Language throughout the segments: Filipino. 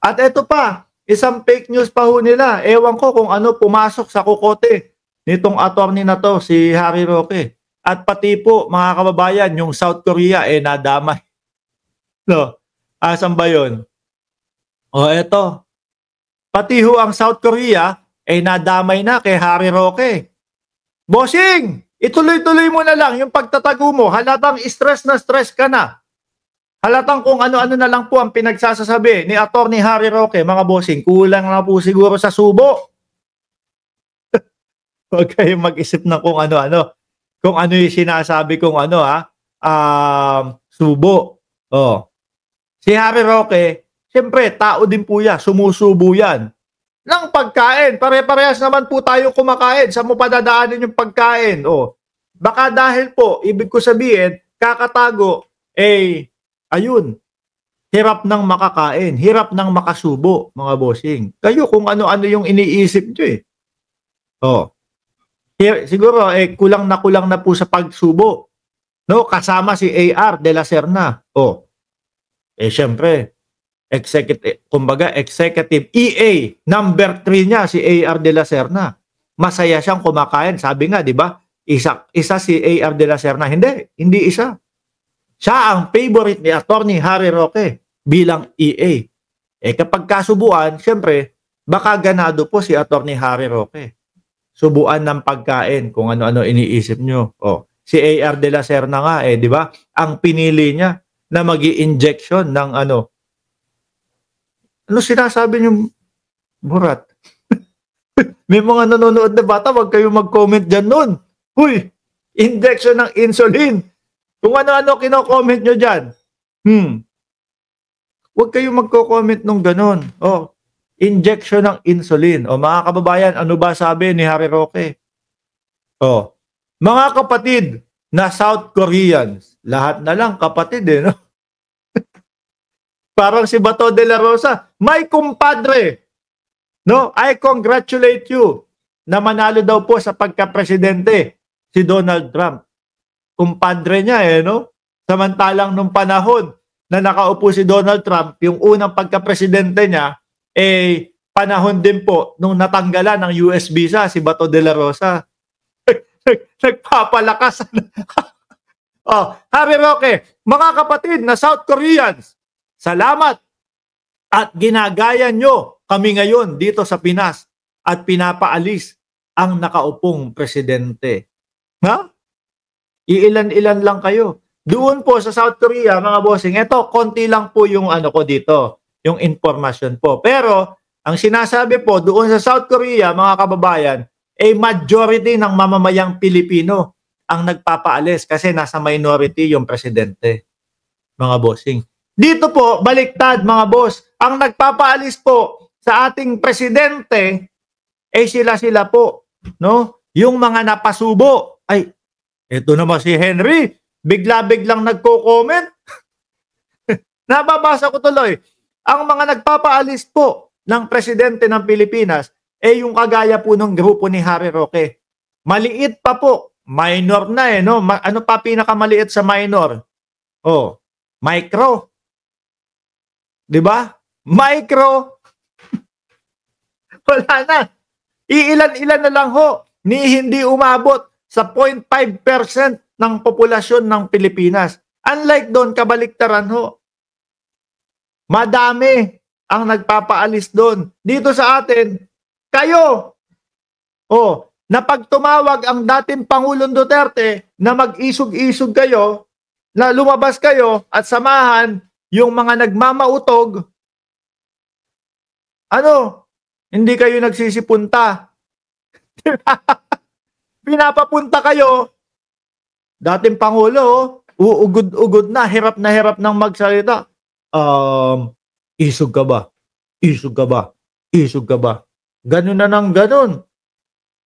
At eto pa, isang fake news pa ho nila. Ewan ko kung ano pumasok sa kukote nitong attorney na to, si Harry Roque. At pati po, mga kababayan, yung South Korea, nadamay. No? Asan ba yun? O eto, pati ho ang South Korea, nadamay na kay Harry Roque. Bossing, ituloy-tuloy mo na lang yung pagtatago mo. Halatang stress na stress ka na. Halatang kung ano-ano na lang po ang pinagsasasabi ni Attorney Harry Roque, mga bossing, kulang na po siguro sa subo. Huwag kayong mag-isip na kung ano-ano. Kung ano yung sinasabi kong subo. Oh. Si Harry Roque, siyempre, tao din po yan, sumusubo yan. Ng pagkain, pare-parehas naman po tayo kumakain. Saan mo padadaanin yung pagkain? Oh. Baka dahil po, ibig ko sabihin, kakatago, ayun, hirap nang makakain, hirap nang makasubo, mga bossing. Kayo kung ano-ano yung iniisip nyo eh. Oh. Siguro, kulang na po sa pagsubo. No? Kasama si AR de la Serna. Oh. Siyempre, executive EA, number 3 niya, si AR de la Serna. Masaya siyang kumakain. Sabi nga, di ba? Isa si AR de la Serna. Hindi isa. Siya ang favorite ni Attorney Harry Roque bilang EA. Kapag kasubuan, siyempre, baka ganado po si Attorney Harry Roque. Subuan ng pagkain kung ano-ano iniisip nyo. Si AR de la Serna nga, di ba? Ang pinili niya na magi-injection ng ano sinasabi nyo, Burat? May mga nanonood na bata, wag kayo mag-comment dyan nun. Huy, injection ng insulin. Kung ano-ano kino-comment nyo dyan. Huwag kayo magko-comment nung ganun. Injection ng insulin. Mga kababayan, ano ba sabi ni Harry Roque? Mga kapatid na South Koreans. Lahat na lang kapatid no? Parang si Bato de la Rosa. My kumpadre. No? I congratulate you na manalo daw po sa pagka-presidente si Donald Trump. Kumpadre niya no? Samantalang nung panahon na nakaupo si Donald Trump, yung unang pagka-presidente niya, panahon din po nung natanggalan ng US visa si Bato de la Rosa. Nagpapalakas. Harry Roque, mga kapatid na South Koreans, salamat at ginagaya nyo kami ngayon dito sa Pinas at pinapaalis ang nakaupong presidente. Iilan-ilan lang kayo. Doon po sa South Korea, mga bossing, eto, konti lang po yung ko dito, yung informasyon po. Pero, ang sinasabi po, doon sa South Korea, mga kababayan, majority ng mamamayang Pilipino ang nagpapaalis kasi nasa minority yung presidente, mga bossing. Dito po, baliktad mga boss, ang nagpapaalis po sa ating presidente, sila po, no? Yung mga napasubo, ito naman si Henry, bigla-biglang nagko-comment. Nababasa ko tuloy, ang mga nagpapaalis po ng presidente ng Pilipinas, yung kagaya po ng grupo ni Harry Roque. Maliit pa po, minor na no? Ano pa pinakamaliit sa minor? Micro. Diba? Micro. Wala na. Iilan-ilan na lang ho. Hindi umabot sa 0.5% ng populasyon ng Pilipinas. Unlike doon, kabaliktaran ho. Madami ang nagpapaalis doon. Dito sa atin, kayo. Na pag tumawag ang dating Pangulong Duterte na mag-isog-isog kayo, na lumabas kayo at samahan yung mga nagmamautog, hindi kayo nagsisipunta. Pinapapunta kayo, dating Pangulo, uugod-ugod na hirap ng magsalita. Isog ka ba? Isog ka ba? Isog ka ba? Ganun na ng ganun.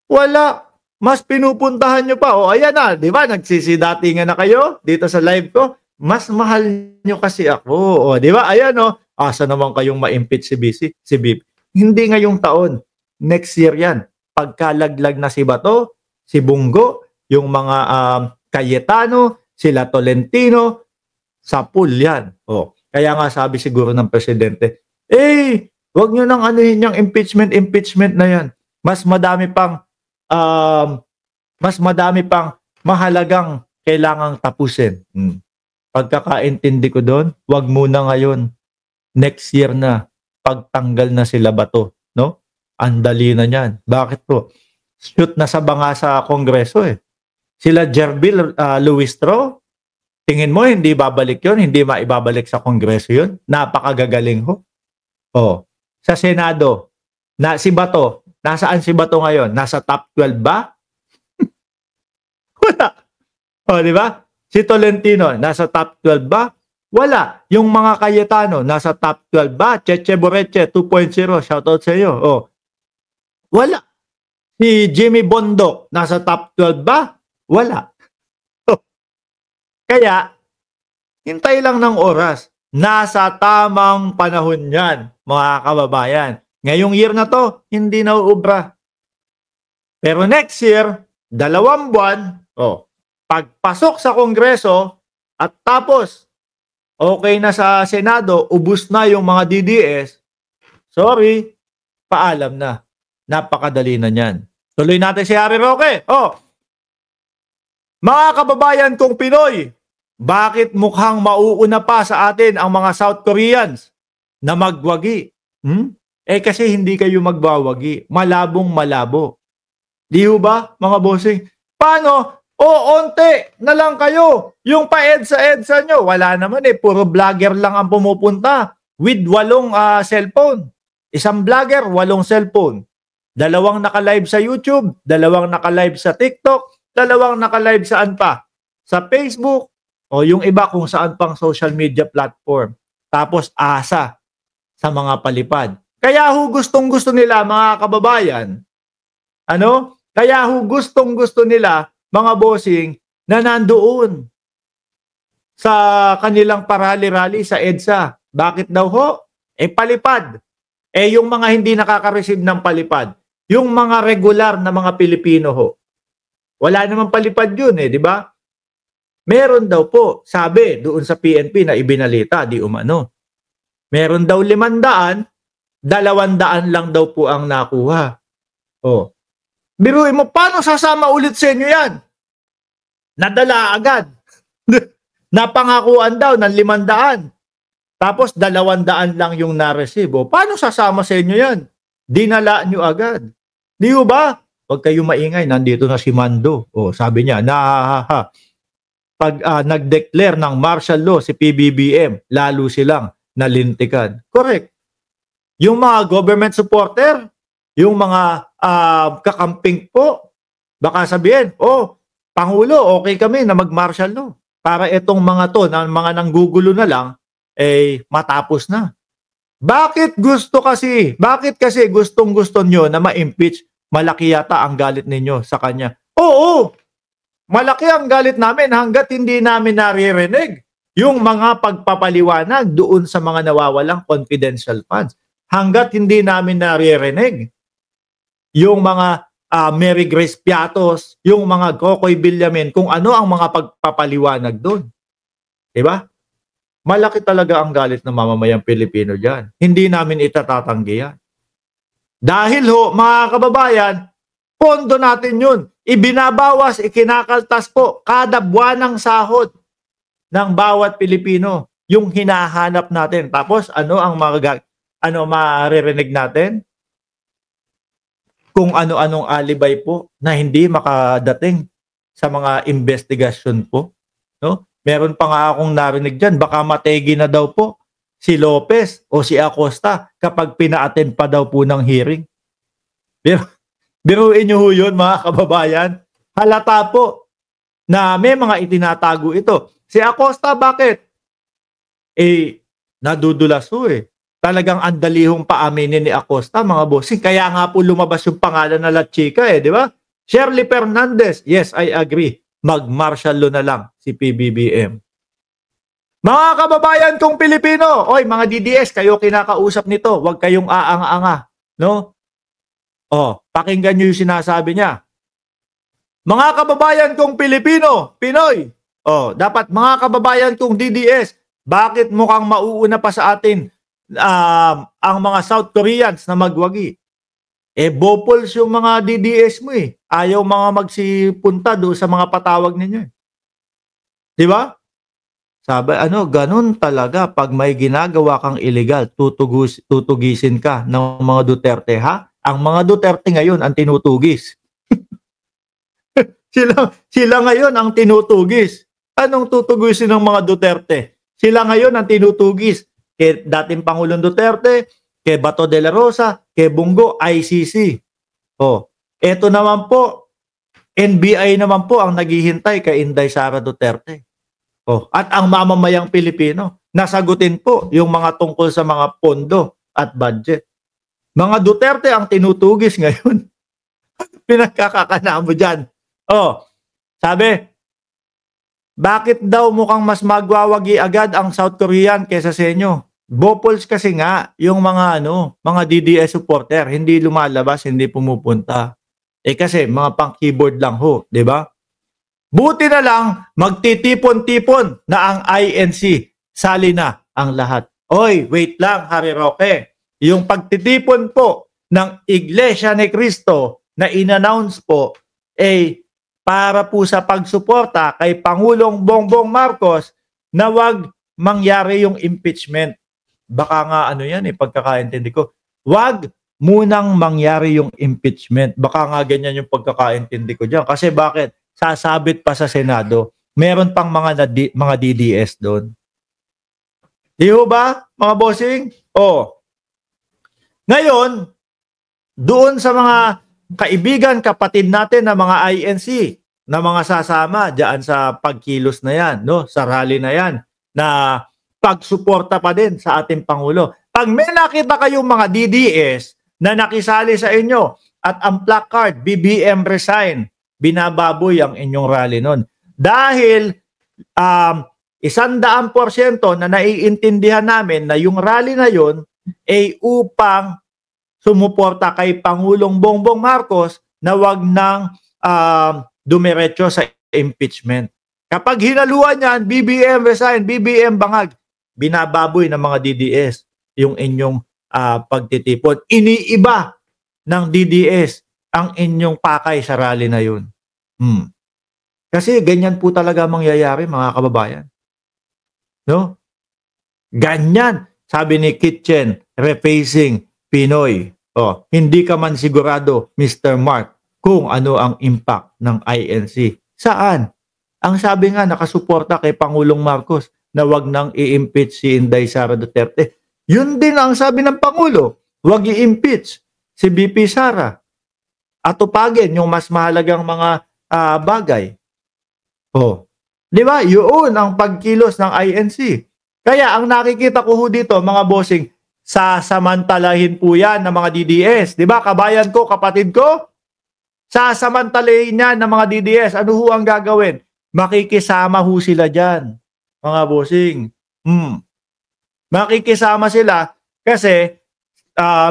Wala. Mas pinupuntahan nyo pa. Ayan na, di ba? Nagsisidatingan na kayo dito sa live ko. Mas mahal nyo kasi ako. Di ba? Ayan asa naman kayong ma-impeach si BP. Hindi ngayong taon. Next year yan. Pagkalaglag na si Bato, si Bungo, yung mga Cayetano, sila Tolentino, sa pool yan. Kaya nga sabi siguro ng presidente, Wag nyo nang anuhin yung impeachment na yan. Mas madami pang um, mahalagang kailangang tapusin. Pagkakaintindi ko doon, wag muna ngayon. Next year na, pagtanggal na sila Bato, no? Andali na niyan. Bakit po? Shoot na sa banga sa Kongreso eh. Sila Jerbil Luistro, tingin mo hindi babalik yun? Hindi maibabalik sa Kongreso yun? Napakagagaling ho. Sa Senado, si Bato, nasaan si Bato ngayon? Nasa top 12 ba? Wala. Di ba? Si Tolentino, nasa top 12 ba? Wala. Yung mga Cayetano, nasa top 12 ba? Cheche Boreche 2.0, shoutout sa iyo. Wala. Si Jimmy Bondoc, nasa top 12 ba? Wala. Kaya, hintay lang ng oras. Nasa tamang panahon yan, mga kababayan. Ngayong year na to, hindi na uubra. Pero next year, 2 buwan, pagpasok sa Kongreso, at tapos, okay na sa Senado, ubus na yung mga DDS, sorry, paalam na. Napakadali na niyan. Tuloy natin si Harry Roque. Mga kababayan kong Pinoy, bakit mukhang mauuna pa sa atin ang mga South Koreans na magwagi? Kasi hindi kayo magbawagi. Malabong malabo. Di ba, mga bossing? Paano? Onte na lang kayo. Yung pa-EDSA nyo, wala naman puro vlogger lang ang pumupunta with 8 cellphone. Isang vlogger, 8 cellphone. 2 naka-live sa YouTube, 2 naka-live sa TikTok, 2 naka-live saan pa? Sa Facebook, o yung iba kung saan pang social media platform. Tapos asa sa mga palipad. Kaya gustong-gusto nila, mga kababayan, Kaya gustong-gusto nila, mga bossing, na nandoon sa kanilang parali-rally sa EDSA. Bakit daw ho? Palipad. Yung mga hindi nakaka-receive ng palipad, yung mga regular na mga Pilipino ho. Wala namang palipad yun di ba? Meron daw po, sabi doon sa PNP na ibinalita, di umano. Meron daw 500, 200 lang daw po ang nakuha. Biruin mo, paano sasama ulit sa inyo yan? Nadala agad. Napangakuan daw ng 500. Tapos 200 lang yung na-receive. Paano sasama sa inyo yan? Dinala nyo agad. Di ba? Huwag kayo maingay, nandito na si Mando. Sabi niya, pag nag-declare ng martial law si PBBM, lalo silang nalintikan. Correct. Yung mga government supporter, yung mga kakamping po, baka sabihin, Pangulo, okay kami na mag-martial law. Para itong mga to, na mga nanggugulo na lang, matapos na. Bakit kasi gustong-gusto nyo na ma-impeach? Malaki yata ang galit ninyo sa kanya. Malaki ang galit namin hanggat hindi namin naririnig yung mga pagpapaliwanag doon sa mga nawawalang confidential funds. Hanggat hindi namin naririnig yung mga Mary Grace Piatos, yung mga Kokoy Villamin, kung ano ang mga pagpapaliwanag doon. Diba? Malaki talaga ang galit ng mamamayang Pilipino dyan. Hindi namin itatatanggi yan. Dahil mga kababayan, pondo natin yun. Ibinabawas, ikinakaltas po kada buwanang sahod ng bawat Pilipino yung hinahanap natin. Tapos ano ang maririnig natin? Kung ano-anong alibay po na hindi makadating sa mga investigasyon po. Meron pa nga akong narinig dyan, baka mategi na daw po si Lopez o si Acosta kapag pina-attend pa daw po ng hearing. Biruin nyo yun, mga kababayan. Halata po na may mga itinatago ito. Si Acosta, bakit? Nadudulas Talagang andalihong paaminin ni Acosta, mga bossing. Kaya nga po lumabas yung pangalan na La Chica, di ba? Shirley Fernandez, yes, I agree. Mag-martial law na lang si PBBM. Mga kababayan kong Pilipino, mga DDS, kayo kinakausap nito, huwag kayong aanga-anga, pakinggan nyo yung sinasabi niya. Mga kababayan kong Pilipino, Pinoy, dapat mga kababayan kong DDS, bakit mukhang mauuna pa sa atin ang mga South Koreans na magwagi. Bopols yung mga DDS mo eh. Ayaw mga magsipunta doon sa mga patawag ninyo eh. Di ba? Sabi, ganun talaga. Pag may ginagawa kang illegal, tutugisin ka ng mga Duterte, ha? Ang mga Duterte ngayon ang tinutugis. Sila ngayon ang tinutugis. Anong tutugisin ng mga Duterte? Sila ngayon ang tinutugis. Kay dating Pangulong Duterte, kay Bato de la Rosa, kay Bungo, ICC. Eto naman po, NBI naman po ang naghihintay kay Inday Sara Duterte. At ang mamamayang Pilipino, nasagutin po yung mga tungkol sa mga pondo at budget. Mga Duterte ang tinutugis ngayon. Pinagkakakana mo dyan. Sabi, bakit daw mukhang mas magwawagi agad ang South Korean kaysa sa inyo? Bopols kasi nga, yung mga DDS supporter, hindi lumalabas, hindi pumupunta. Kasi mga pang-keyboard lang ho, di ba? Buti na lang, magtitipon-tipon na ang INC. Sali na ang lahat. Oy, wait lang, Harry Roque. Yung pagtitipon po ng Iglesia ni Cristo na in-announce po, para po sa pagsuporta kay Pangulong Bongbong Marcos na wag mangyari yung impeachment. Baka nga yan pagkakaintindi ko. Wag munang mangyari yung impeachment. Baka nga ganyan yung pagkakaintindi ko dyan. Kasi bakit? Sasabit pa sa Senado. Meron pang mga DDS doon. Di ba, mga bossing? Ngayon, doon sa mga kaibigan, kapatid natin na mga INC, na mga sasama diyan sa pagkilos na yan, sa rally na yan, na pagsuporta pa din sa ating Pangulo. Pag may nakita kayong mga DDS na nakisali sa inyo at ang placard, BBM resign, binababoy ang inyong rally nun. Dahil 100% na naiintindihan namin na yung rally na yun ay upang sumuporta kay Pangulong Bongbong Marcos na wag nang dumiretso sa impeachment. Kapag hinaluan yan, BBM resign, BBM bangag, binababoy ng mga DDS yung inyong pagtitipon. Iniiba ng DDS ang inyong pakay sa rally na yun. Kasi ganyan po talaga mangyayari, mga kababayan. No? Ganyan. Sabi ni Kitchen, refacing Pinoy. Hindi ka man sigurado, Mr. Mark, kung ano ang impact ng INC. Saan? Ang sabi nga, nakasuporta kay Pangulong Marcos na wag nang i-impeach si Inday Sara Duterte. Yun din ang sabi ng Pangulo, wag i-impeach si BP Sara. Atupagin yung mas mahalagang mga bagay. Di ba? Yun ang pagkilos ng INC. Kaya ang nakikita ko dito, mga bossing, sasamantalahin po yan ng mga DDS. Di ba? Kabayan ko, kapatid ko, sasamantalahin yan ng mga DDS. Ano ho ang gagawin? Makikisama ho sila dyan, mga bossing. Makikisama sila kasi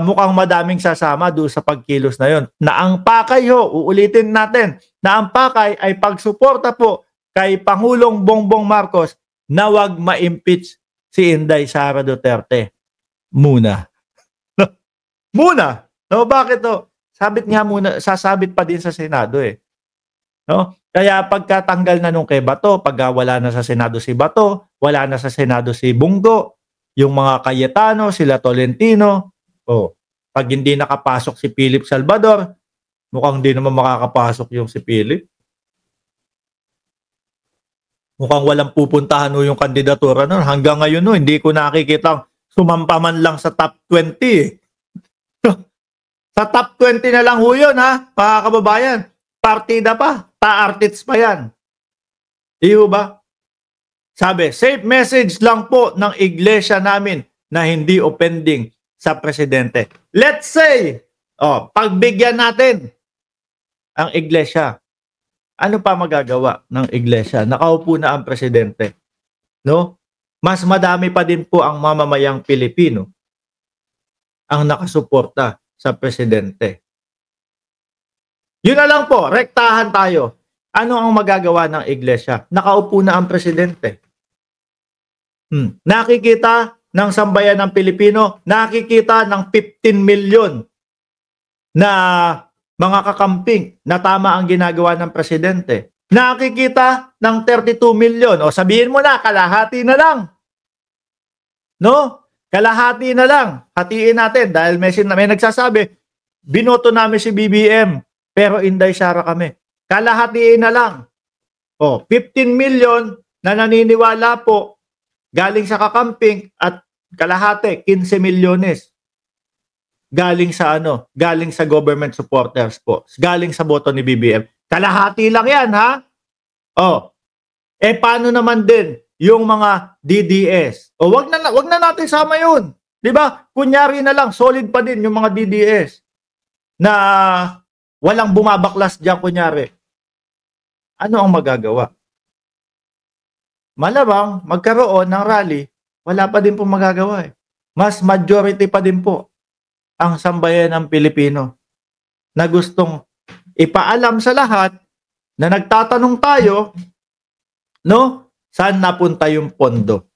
mukhang madaming sasama doon sa pagkilos na yon. Na ang pakay uulitin natin, na ang pakay ay pagsuporta po kay Pangulong Bongbong Marcos na wag ma-impeach si Inday Sara Duterte. Muna. Muna. No, bakit to? Sabit nga muna, sasabit pa din sa Senado No? Kaya pagkatanggal na nung kay Bato, pag wala na sa Senado si Bato, wala na sa Senado si Bungo, yung mga Cayetano, sila Tolentino, pag hindi nakapasok si Philip Salvador, mukhang hindi naman makakapasok yung si Philip. Mukhang walang pupuntahan yung kandidatura nun. Hanggang ngayon hindi ko nakikita sumampa man lang sa top 20. Sa top 20 na lang yun, mga kababayan. Partida pa, ta-artits pa yan. Iyo ba? Sabi, safe message lang po ng iglesia namin na hindi offending sa presidente. Let's say, pagbigyan natin ang iglesia. Ano pa magagawa ng iglesia? Nakaupo na ang presidente. No? Mas madami pa din po ang mamamayang Pilipino ang nakasuporta sa presidente. Yun na lang po, rektahan tayo. Ano ang magagawa ng iglesia? Nakaupo na ang presidente. Nakikita ng sambayan ng Pilipino nakikita ng 15 million na mga kakamping na tama ang ginagawa ng presidente. Nakikita ng 32 million. O sabihin mo na, kalahati na lang. No? Kalahati na lang. Hatiin natin dahil may nagsasabi, binoto namin si BBM pero Inday Sara kami. Kalahatiin na lang. O, 15 million na naniniwala po galing sa kakamping at kalahati, 15 milyones. Galing sa ano? Galing sa government supporters po. Galing sa boto ni BBM. Kalahati lang yan, ha? Oh. Paano naman din yung mga DDS? O, wag na natin sama yun. 'Di ba? Kunyari na lang, solid pa din yung mga DDS na walang bumabaklas diyan kunyari. Ano ang magagawa? Malamang magkaroon ng rally, wala pa din po magagawa eh. Mas majority pa din po ang sambayan ng Pilipino na gustong ipaalam sa lahat na nagtatanong tayo, no? Saan napunta yung pondo?